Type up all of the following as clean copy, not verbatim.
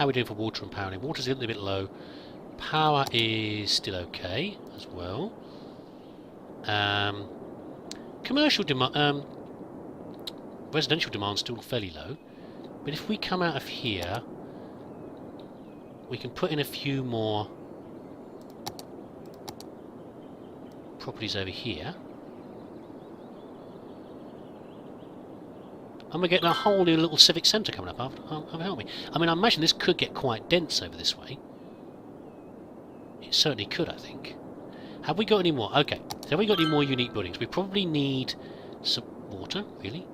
How are we doing for water and power? Water's a little bit low. Power is still okay as well. Commercial demand, residential demand's still fairly low. But if we come out of here, we can put in a few more properties over here. And we're getting a whole new little civic centre coming up, help me. I mean, I imagine this could get quite dense over this way. It certainly could, I think. Have we got any more? Okay, so have we got any more unique buildings? We probably need some water, really.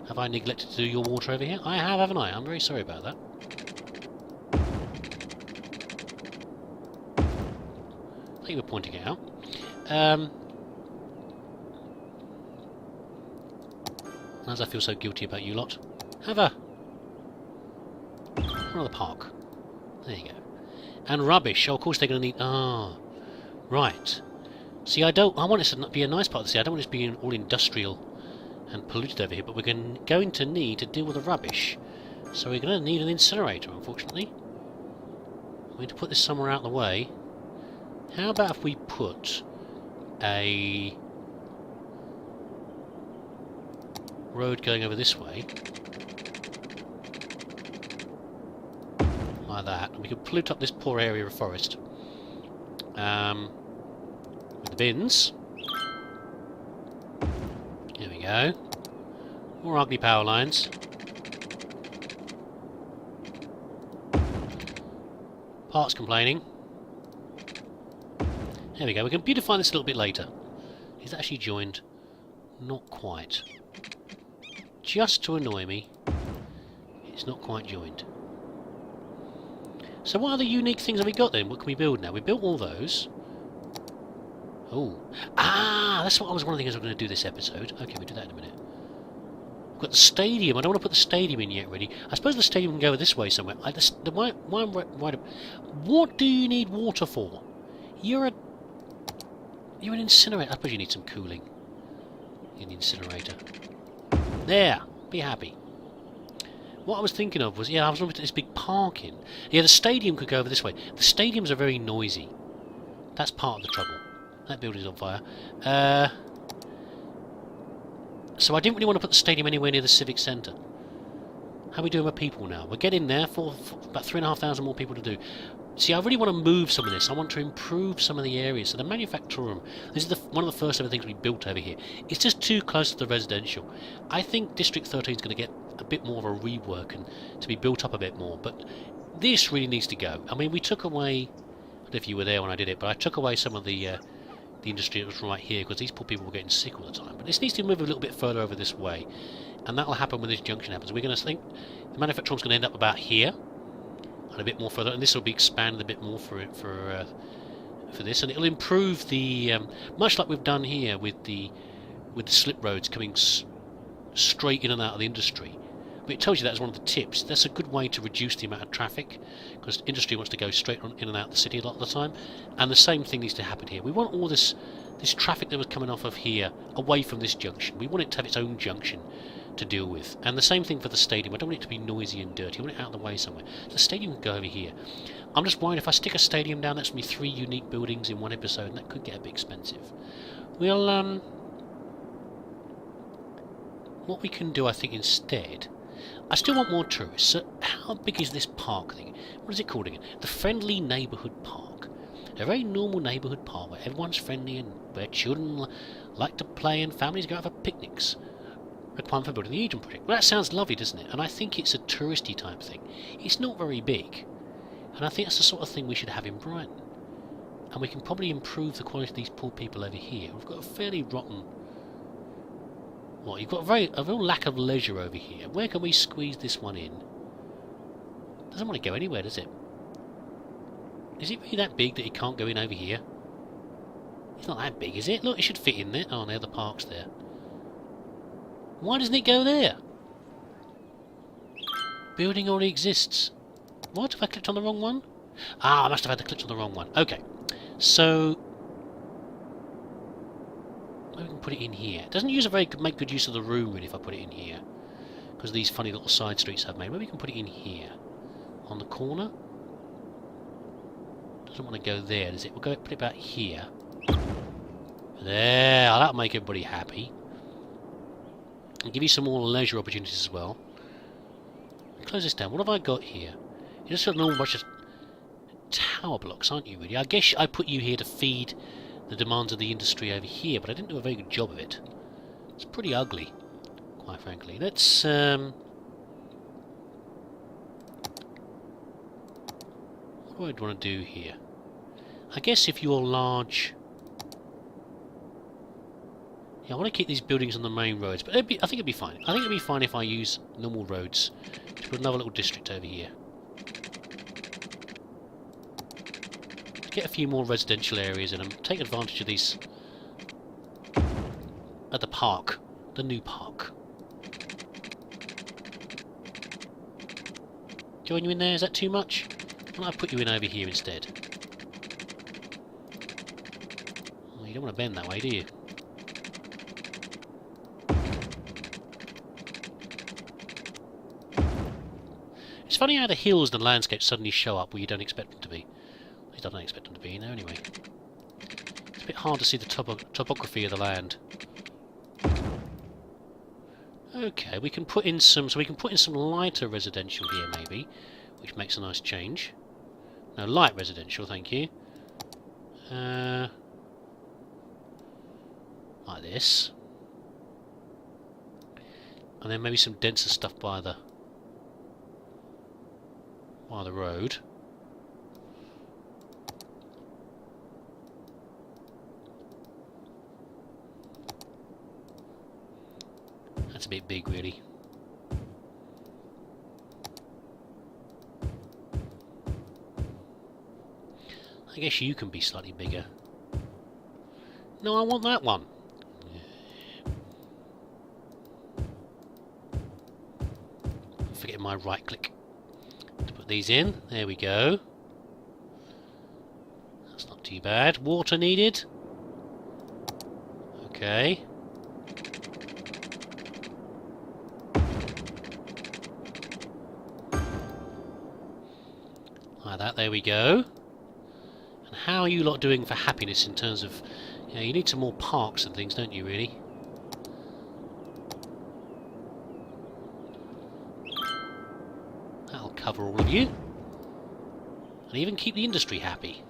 Have I neglected to do your water over here? I have, haven't I? I'm very sorry about that. Thank you for pointing it out. As I feel so guilty about you lot. Have another park. There you go. And rubbish. Oh, of course they're going to need... Ah, right. See, I want it to be a nice part of the city. I don't want it to be all industrial and polluted over here, but we're going to need to deal with the rubbish. So we're going to need an incinerator, unfortunately. We need to put this somewhere out of the way. How about if we put a road going over this way, like that, and we could pollute up this poor area of forest with the bins. There we go. More ugly power lines. Parts complaining. There we go. We can beautify this a little bit later. Is that actually joined? Not quite. Just to annoy me, it's not quite joined. So what other unique things have we got then? What can we build now? We built all those. Oh. Ah, that's what I was one of the things I was going to do this episode. Okay, we'll do that in a minute. We've got the stadium. I don't want to put the stadium in yet, really. I suppose the stadium can go this way somewhere. What do you need water for? You're an incinerator. I suppose you need some cooling in the incinerator. There, be happy. What I was thinking of was, I was looking at this big parking. Yeah, the stadium could go over this way. The stadiums are very noisy. That's part of the trouble. That building's on fire. So I didn't really want to put the stadium anywhere near the civic centre. How are we doing with people now? We're getting there for about 3,500 more people to do. See, I really want to move some of this. I want to improve some of the areas. So the manufacturing, this is one of the first ever things we built over here. It's just too close to the residential. I think District 13 is going to get a bit more of a rework and to be built up a bit more. But this really needs to go. I mean, we took away, I don't know if you were there when I did it, but I took away some of the industry that was right here because these poor people were getting sick all the time. But this needs to move a little bit further over this way. And that will happen when this junction happens. We're going to think the manufacturing is going to end up about here. And a bit more further, and this will be expanded a bit more for this, and it'll improve the much like we've done here with the slip roads coming straight in and out of the industry. But it tells you that's one of the tips. That's a good way to reduce the amount of traffic because industry wants to go straight in and out of the city a lot of the time, and the same thing needs to happen here. We want all this traffic that was coming off of here away from this junction. We want it to have its own junction to deal with, and the same thing for the stadium. I don't want it to be noisy and dirty. I want it out of the way somewhere. The stadium can go over here. I'm just worried if I stick a stadium down, that's going to be 3 unique buildings in one episode, and that could get a bit expensive. We'll what we can do, I think, instead, I still want more tourists. So how big is this park thing? What is it called again? The Friendly Neighbourhood Park. A very normal neighbourhood park where everyone's friendly and where children like to play and families go out for picnics. Requirement for building the Eden project. Well, that sounds lovely, doesn't it? And I think it's a touristy type thing. It's not very big, and I think that's the sort of thing we should have in Brighton. And we can probably improve the quality of these poor people over here. We've got a fairly rotten... Well, you've got a real lack of leisure over here. Where can we squeeze this one in? Doesn't want to go anywhere, does it? Is it really that big that it can't go in over here? It's not that big, is it? Look, it should fit in there. Oh, no, the park's there. Why doesn't it go there? Building already exists. What? Have I clicked on the wrong one? Ah, I must have had to click on the wrong one. Okay. So... maybe we can put it in here. It doesn't make good use of the room, really, if I put it in here. Because these funny little side streets I've made. Maybe we can put it in here. on the corner. Doesn't want to go there, does it? We'll go put it about here. There, that'll make everybody happy. And give you some more leisure opportunities as well. Close this down. What have I got here? You're just got a normal bunch of tower blocks, aren't you, really? I guess I put you here to feed the demands of the industry over here, but I didn't do a very good job of it. It's pretty ugly, quite frankly. Let's, what do I want to do here? I guess if you're large... Yeah, I want to keep these buildings on the main roads, but I think it'd be fine. I think it'd be fine if I use normal roads to put another little district over here. Get a few more residential areas in them. Take advantage of these at the park, the new park. Join you in there? Is that too much? Why don't I put you in over here instead? Oh, you don't want to bend that way, do you? It's funny how the hills and the landscapes suddenly show up where you don't expect them to be. At least I don't expect them to be in there anyway. It's a bit hard to see the topography of the land. Okay, we can put in some. So we can put in some lighter residential here, maybe, which makes a nice change. No, light residential, thank you. Like this, and then maybe some denser stuff by the road. That's a bit big, really. I guess you can be slightly bigger. No, I want that one. Forgetting my right click to put these in. There we go. That's not too bad. Water needed. Okay. Like that, there we go. And how are you lot doing for happiness in terms of... You know, you need some more parks and things, don't you, really? That'll cover all of you. And even keep the industry happy.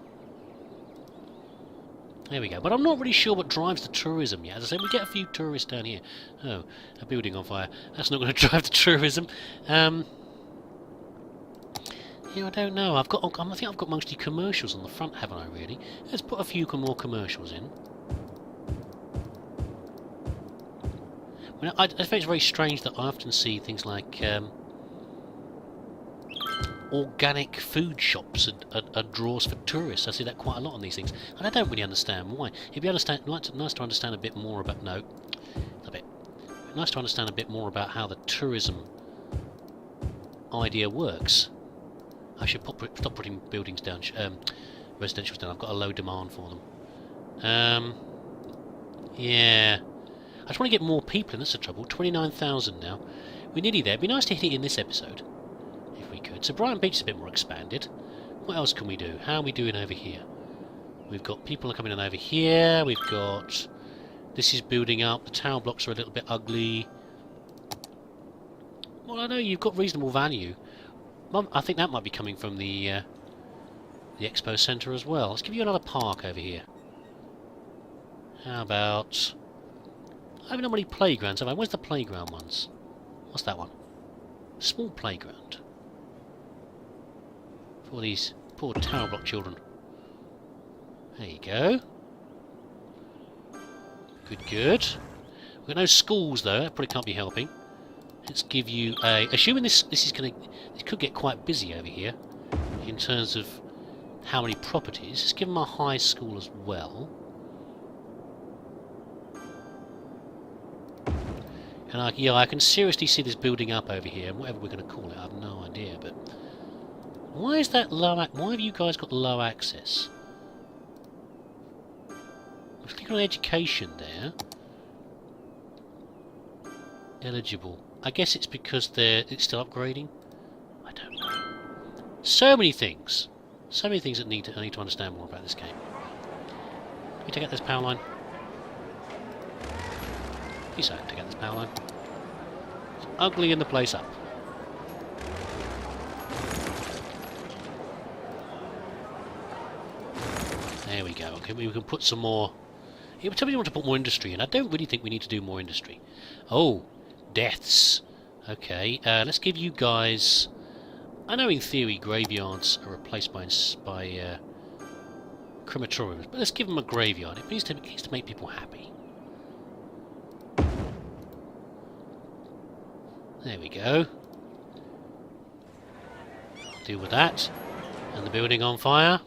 There we go. But I'm not really sure what drives the tourism yet. As I said, we get a few tourists down here. Oh, a building on fire. That's not going to drive the tourism. Yeah, I don't know. I think I've got mostly commercials on the front, haven't I, really? Let's put a few more commercials in. I think it's very strange that I often see things like organic food shops and draws for tourists. I see that quite a lot on these things, and I don't really understand why. It'd be nice to understand a bit more about. No, a bit nice to understand a bit more about how the tourism idea works. I should stop putting buildings down, residentials down. I've got a low demand for them. Yeah. I just want to get more people in, that's the trouble. 29,000 now. We're nearly there. It'd be nice to hit it in this episode, if we could. So Brighton Beach is a bit more expanded. What else can we do? How are we doing over here? We've got people coming in over here. We've got... This is building up. The tower blocks are a little bit ugly. Well, I know you've got reasonable value. I think that might be coming from the Expo Centre as well. Let's give you another park over here. How about... I haven't got many playgrounds, have I? Where's the playground ones? What's that one? Small playground. For these poor tower block children. There you go. Good, good. We've got no schools though, that probably can't be helping. Let's give you a... Assuming this could get quite busy over here in terms of how many properties. Let's give them a high school as well. And I can seriously see this building up over here, and whatever we're going to call it, I have no idea. But why is that low? Why have you guys got low access? Let's click on education there. Eligible. I guess it's because it's still upgrading. I don't know. So many things. So many things that I need to understand more about this game. Can we take out this power line? Please don't take out this power line. It's ugly in the place up. There we go. Okay, we can put some more. Yeah, tell me you want to put more industry in. I don't really think we need to do more industry. Oh, deaths. Okay, let's give you guys. I know in theory graveyards are replaced by crematoriums, but let's give them a graveyard. It needs to make people happy. There we go. I'll deal with that. And the building on fire.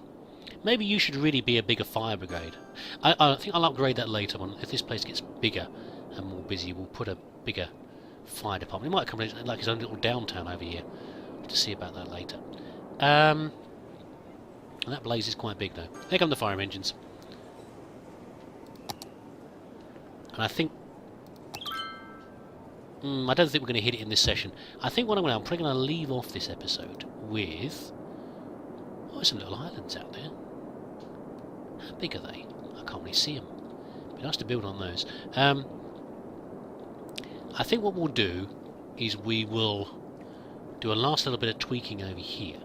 Maybe you should really be a bigger fire brigade. I think I'll upgrade that later on. If this place gets bigger and more busy, we'll put a bigger fire department. It might come like its own little downtown over here. To see about that later. And that blaze is quite big though. There come the fire engines. And I think I don't think we're going to hit it in this session. I think what I'm probably going to leave off this episode with... Oh, there's some little islands out there. How big are they? I can't really see them. It'd be nice to build on those. I think what we'll do is we will do a last little bit of tweaking over here.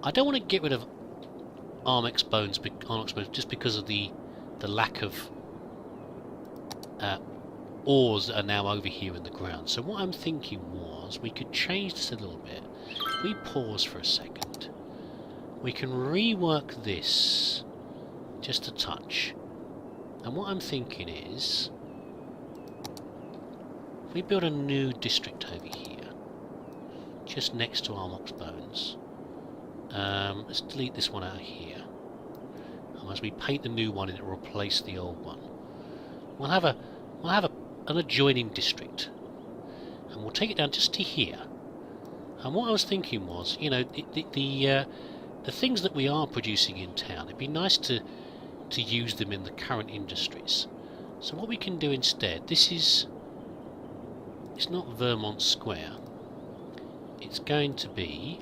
I don't want to get rid of Armox Bones just because of the lack of ores that are now over here in the ground. So what I'm thinking was we could change this a little bit. We pause for a second. We can rework this just a touch. And what I'm thinking is if we build a new district over here, just next to Armox Bones. Let's delete this one out of here. And as we paint the new one, it'll replace the old one. We'll have an adjoining district, and we'll take it down just to here. And what I was thinking was, you know, the things that we are producing in town, it'd be nice to use them in the current industries. So what we can do instead, it's not Vermont Square. It's going to be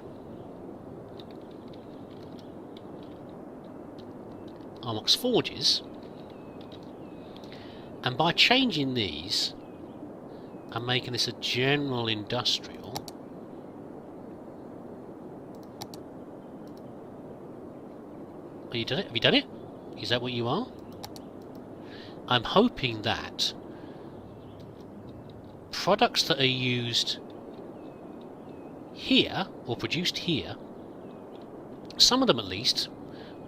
Armox Forges, and by changing these and making this a general industrial, have you done it? Have you done it? Is that what you are? I'm hoping that products that are used here, or produced here, some of them at least,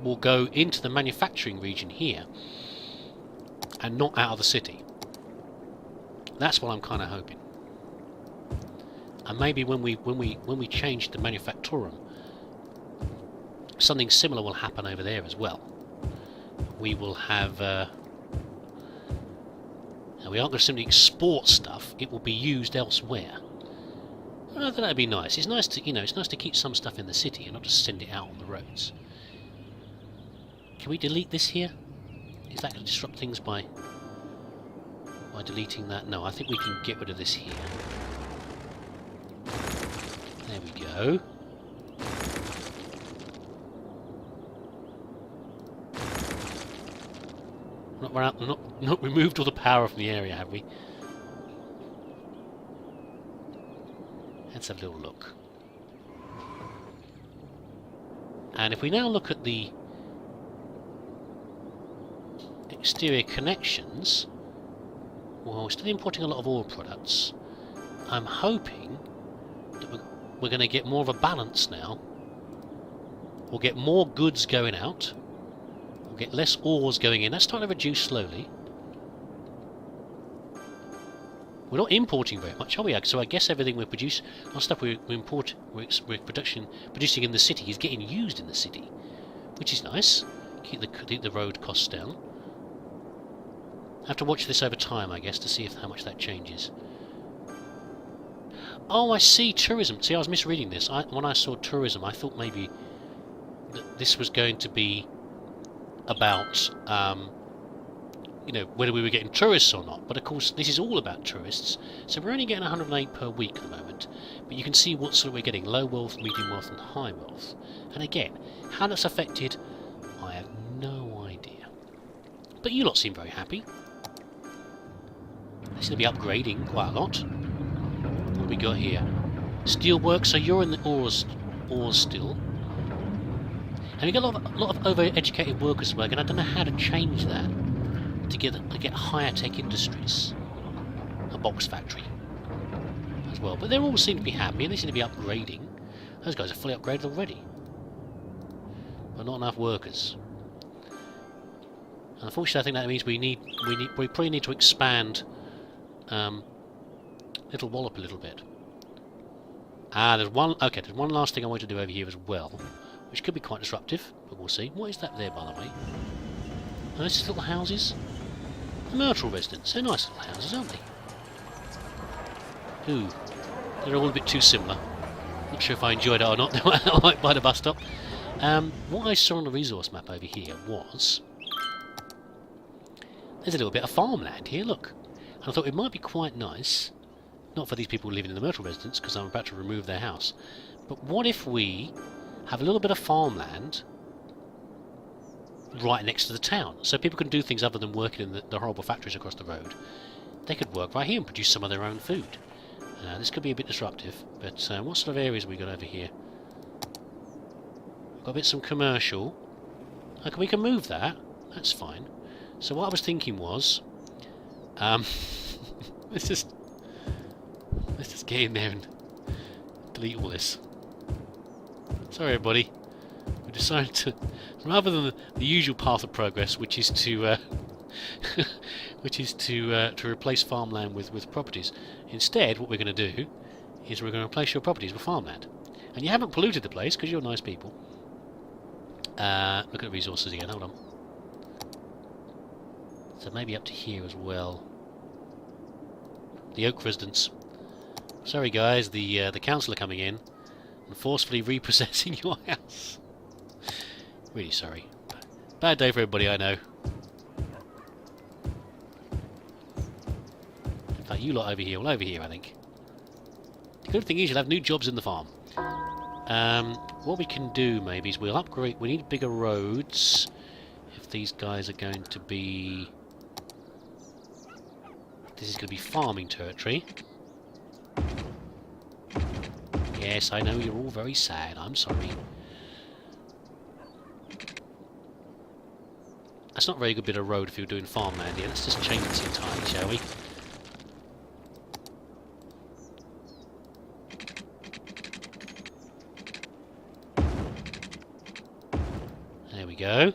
will go into the manufacturing region here and not out of the city. That's what I'm kind of hoping. And maybe when we change the manufactorum, something similar will happen over there as well. We will have we aren't going to simply export stuff, it will be used elsewhere. I think that'd be nice. It's nice to, you know, it's nice to keep some stuff in the city and not just send it out on the roads. Can we delete this here? Is that going to disrupt things by deleting that? No, I think we can get rid of this here. There we go. Not removed all the power from the area, have we? Let's have a little look. And if we now look at the exterior connections, well, we're still importing a lot of oil products. I'm hoping that we're going to get more of a balance now. We'll get more goods going out. We'll get less ores going in. That's starting to reduce slowly. We're not importing very much, are we? So I guess everything we produce, our stuff we're producing in the city is getting used in the city, which is nice. Keep the road costs down. I have to watch this over time, I guess, to see how much that changes. Oh, I see, tourism. See, I was misreading this. When I saw tourism, I thought maybe that this was going to be about you know, whether we were getting tourists or not. But of course, this is all about tourists, so we're only getting 108 per week at the moment. But you can see what sort of we're getting: low wealth, medium wealth, and high wealth. And again, how that's affected, I have no idea. But you lot seem very happy. They seem to be upgrading quite a lot. What have we got here? Steelwork, so you're in the ores still. And we got a lot of over-educated workers working. I don't know how to change that to get higher tech industries. A box factory as well. But they all seem to be happy and they seem to be upgrading. Those guys are fully upgraded already. But not enough workers. And unfortunately, I think that means we probably need to expand Little Wallop a little bit. There's one last thing I want to do over here as well, which could be quite disruptive, but we'll see. What is that there, by the way? Oh, those just little houses? The Myrtle residents. They're nice little houses, aren't they? Ooh, they're all a bit too similar. Not sure if I enjoyed it or not. They were like by the bus stop. What I saw on the resource map over here was there's a little bit of farmland here. Look, and I thought it might be quite nice. Not for these people living in the Myrtle residence, because I'm about to remove their house. But what if we have a little bit of farmland right next to the town, so people can do things other than working in the horrible factories across the road? They could work right here and produce some of their own food. This could be a bit disruptive, but what sort of areas have we got over here? We've got a bit some commercial. Okay, we can move that. That's fine. So what I was thinking was, let's just get in there and delete all this. Sorry, everybody. We decided to, rather than the usual path of progress, which is to to replace farmland with properties. Instead, what we're going to do is we're going to replace your properties with farmland. And you haven't polluted the place because you're nice people. Look at the resources again. Hold on. So maybe up to here as well. The Oak residents. Sorry, guys. The council are coming in and forcefully repossessing your house. Really sorry. Bad day for everybody, I know. In fact, you lot over here, all over here, I think. The good thing is you'll have new jobs in the farm. What we can do, maybe, is we'll upgrade... We need bigger roads. If these guys are going to be... This is going to be farming territory. Yes, I know you're all very sad. I'm sorry. That's not a very good bit of road if you're doing farmland here. Let's just change this entirely, shall we? There we go.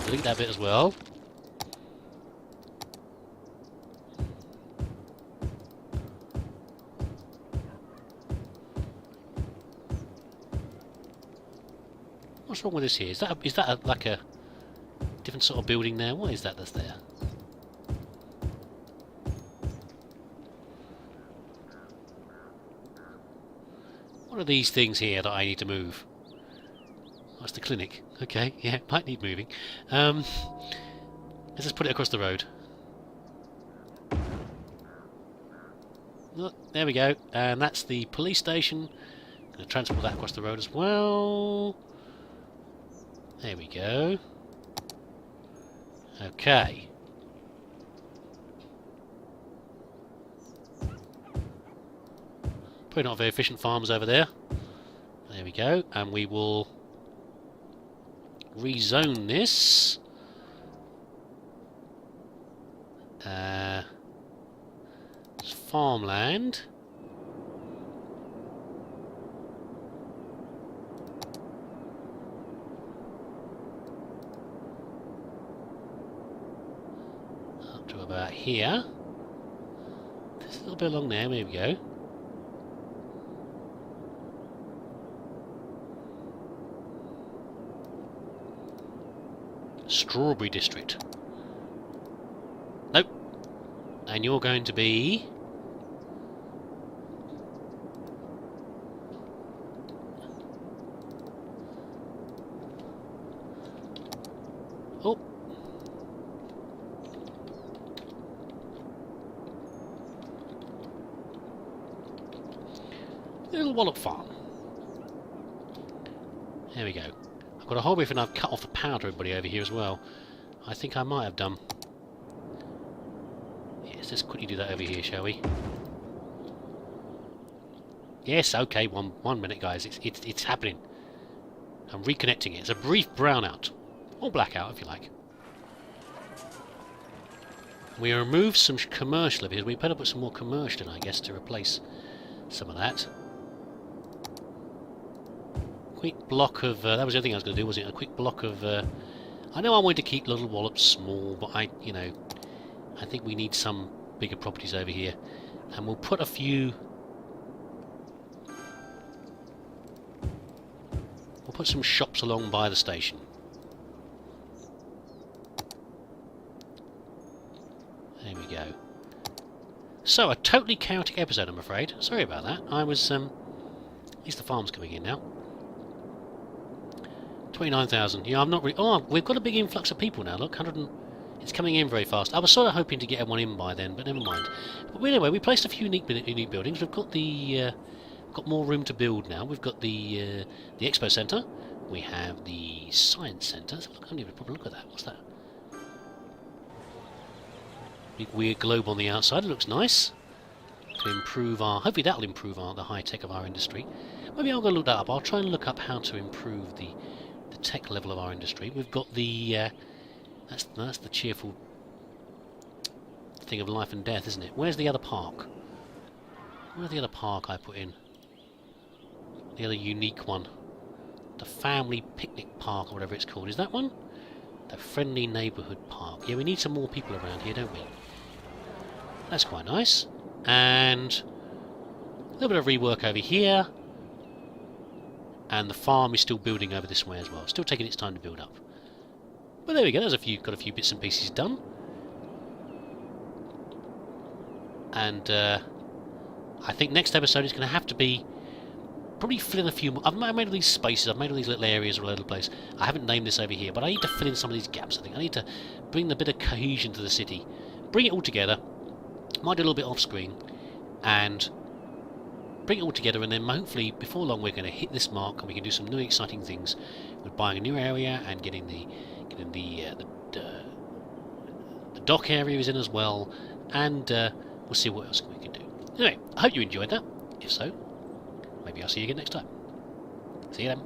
Delete that bit as well. What's wrong with this here? Is that like a different sort of building there? What is that that's there? What are these things here that I need to move? Oh, it's the clinic. Okay, yeah, might need moving. Let's just put it across the road. Look, there we go. And that's the police station. Going to transport that across the road as well. There we go. Okay. Probably not very efficient farms over there. There we go. And we will rezone this. It's farmland. About here. There's a little bit along there, there we go. Strawberry District. Nope. And you're going to be... Oh. Little Wallop Farm. There we go. I've got a whole brief and I've cut off the power to everybody over here as well. I think I might have done. Yes, let's quickly do that over here, shall we? Yes, okay, one minute, guys. It's happening. I'm reconnecting it. It's a brief brownout. Or blackout, if you like. We remove some commercial over here. We better put some more commercial in, I guess, to replace some of that. Quick block of... that was the other thing I was going to do, wasn't it? A quick block of... I know I wanted to keep Little Wallop small, but I think we need some bigger properties over here. And we'll put a few... We'll put some shops along by the station. There we go. So, a totally chaotic episode, I'm afraid. Sorry about that. I was, at least the farm's coming in now. 29,000. Yeah, I'm not really... Oh, we've got a big influx of people now, look. 100 and... It's coming in very fast. I was sort of hoping to get everyone in by then, but never mind. But anyway, we placed a few unique buildings. We've got the... got more room to build now. We've got the Expo Centre. We have the Science Centre. Let's look, I haven't even proper look at that. What's that? Big weird globe on the outside. It looks nice. To improve our... Hopefully that'll improve the high-tech of our industry. Maybe I'll go look that up. I'll try and look up how to improve the tech level of our industry. We've got the... that's the cheerful thing of life and death, isn't it? Where's the other park? Where's the other park I put in? The other unique one. The Family Picnic Park, or whatever it's called. Is that one? The Friendly Neighbourhood Park. Yeah, we need some more people around here, don't we? That's quite nice. And a little bit of rework over here. And the farm is still building over this way as well. Still taking its time to build up. But there we go. Got a few bits and pieces done. And I think next episode is going to have to be probably fill in a few more. I've made all these spaces. I've made all these little areas all over the place. I haven't named this over here, but I need to fill in some of these gaps. I think I need to bring a bit of cohesion to the city, bring it all together. Might do a little bit off screen, and bring it all together, and then hopefully before long we're going to hit this mark and we can do some new exciting things with buying a new area and getting the dock areas in as well, and we'll see what else we can do. Anyway, I hope you enjoyed that. If so, maybe I'll see you again next time. See you then.